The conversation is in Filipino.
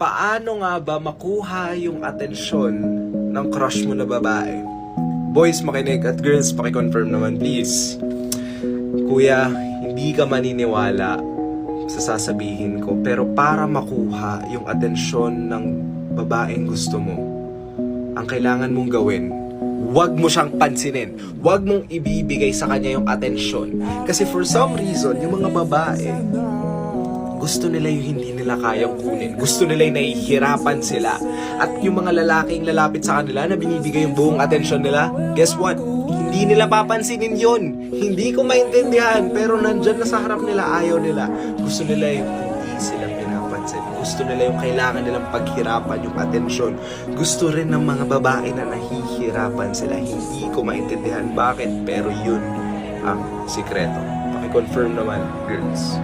Paano nga ba makuha yung atensyon ng crush mo na babae? Boys, makinig, at girls, pakiconfirm naman please. Kuya, hindi ka maniniwala sa sasabihin ko, pero para makuha yung atensyon ng babaeng gusto mo, ang kailangan mong gawin, huwag mo siyang pansinin. Huwag mong ibibigay sa kanya yung atensyon. Kasi for some reason, yung mga babae, gusto nila yung hindi nila kayang kunin. Gusto nila yung nahihirapan sila. At yung mga lalaking lalapit sa kanila na binibigay yung buong atensyon nila, guess what? Hindi nila papansinin yun. Hindi ko maintindihan. Pero nandyan na sa harap nila, ayaw nila. Gusto nila yung hindi sila pinapansin. Gusto nila yung kailangan nilang paghirapan yung atensyon. Gusto rin ng mga babae na nahihirapan sila. Hindi ko maintindihan bakit. Pero yun ang sikreto. Pakiconfirm naman, girls.